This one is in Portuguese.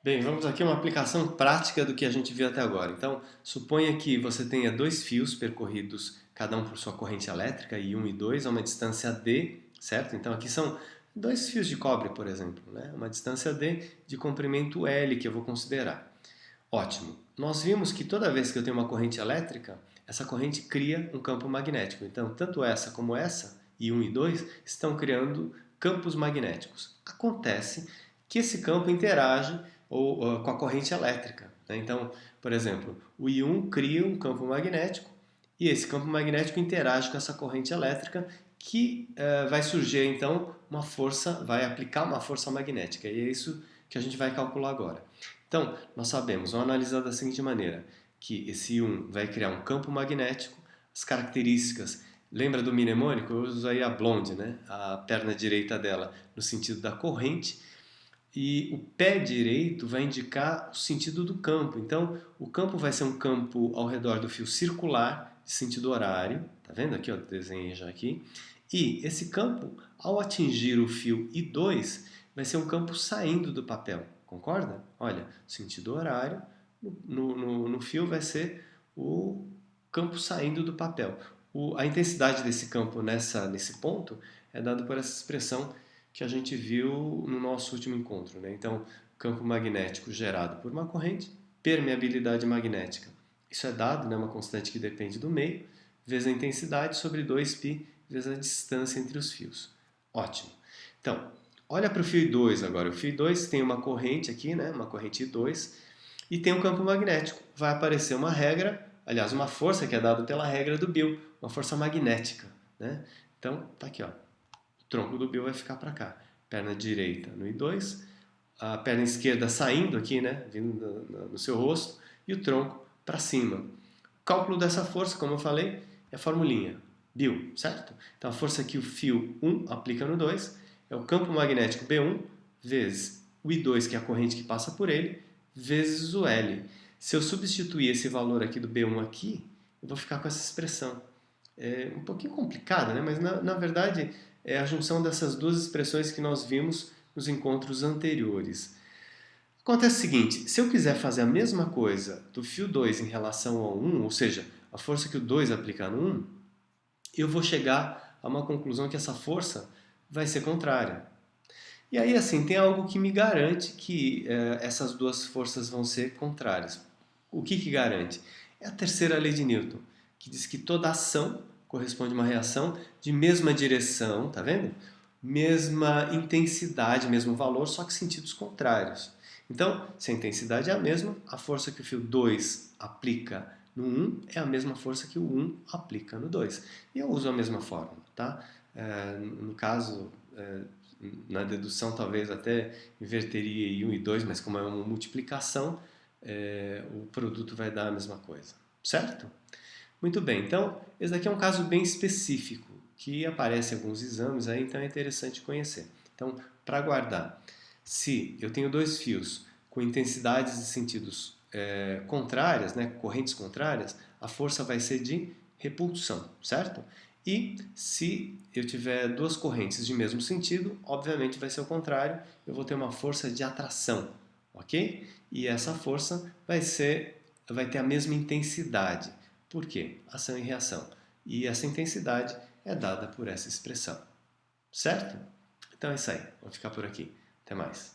Bem, vamos aqui a uma aplicação prática do que a gente viu até agora. Então, suponha que você tenha dois fios percorridos, cada um por sua corrente elétrica, I1 e 2, a uma distância D, certo? Então, aqui são dois fios de cobre, por exemplo, né? Uma distância D de comprimento L, que eu vou considerar. Ótimo. Nós vimos que toda vez que eu tenho uma corrente elétrica, essa corrente cria um campo magnético. Então, tanto essa como essa, I1 e 2, estão criando campos magnéticos. Acontece que esse campo interage com a corrente elétrica, né? Então, por exemplo, o I1 cria um campo magnético e esse campo magnético interage com essa corrente elétrica que vai surgir então uma força, vai aplicar uma força magnética. E é isso que a gente vai calcular agora. Então, nós sabemos, vamos analisar da seguinte maneira, que esse I1 vai criar um campo magnético, as características, lembra do mnemônico? Eu uso aí a blonde, né? A perna direita dela no sentido da corrente, e o pé direito vai indicar o sentido do campo. Então, o campo vai ser um campo ao redor do fio circular, de sentido horário. Tá vendo aqui? Ó, desenhei já aqui. E esse campo, ao atingir o fio I2, vai ser um campo saindo do papel. Concorda? Olha, sentido horário, no fio vai ser o campo saindo do papel. A intensidade desse campo nesse ponto é dada por essa expressão que a gente viu no nosso último encontro, né? Então, campo magnético gerado por uma corrente, permeabilidade magnética. Isso é dado, né? Uma constante que depende do meio, vezes a intensidade sobre 2π, vezes a distância entre os fios. Ótimo. Então, olha para o fio I2 agora. O fio I2 tem uma corrente aqui, né? Uma corrente I2, e tem um campo magnético. Vai aparecer uma regra, aliás, uma força que é dada pela regra do Bill, uma força magnética, né? Então, tá aqui, ó. O tronco do Bill vai ficar para cá. Perna direita no I2, a perna esquerda saindo aqui, né, vindo no seu rosto, e o tronco para cima. O cálculo dessa força, como eu falei, é a formulinha. Bill, certo? Então a força que o fio 1 aplica no 2 é o campo magnético B1 vezes o I2, que é a corrente que passa por ele, vezes o L. Se eu substituir esse valor aqui do B1 aqui, eu vou ficar com essa expressão. É um pouquinho complicada, né? Mas na verdade é a junção dessas duas expressões que nós vimos nos encontros anteriores. Acontece o seguinte, se eu quiser fazer a mesma coisa do fio 2 em relação ao 1, ou seja, a força que o 2 aplica no 1, eu vou chegar a uma conclusão que essa força vai ser contrária. E aí, assim, tem algo que me garante que essas duas forças vão ser contrárias. O que garante? É a terceira lei de Newton, que diz que toda ação corresponde a uma reação de mesma direção, tá vendo? Mesma intensidade, mesmo valor, só que sentidos contrários. Então, se a intensidade é a mesma, a força que o fio 2 aplica no 1 é a mesma força que o 1 aplica no 2. E eu uso a mesma fórmula, tá? No caso, na dedução talvez até inverteria I 1 e 2, mas como é uma multiplicação, o produto vai dar a mesma coisa, certo? Muito bem, então esse daqui é um caso bem específico, que aparece em alguns exames, aí, então é interessante conhecer. Então, para guardar, se eu tenho dois fios com intensidades e sentidos contrárias, né, correntes contrárias, a força vai ser de repulsão, certo? E se eu tiver duas correntes de mesmo sentido, obviamente vai ser o contrário, eu vou ter uma força de atração, ok? E essa força vai ter a mesma intensidade. Por quê? Ação e reação. E essa intensidade é dada por essa expressão. Certo? Então é isso aí. Vamos ficar por aqui. Até mais.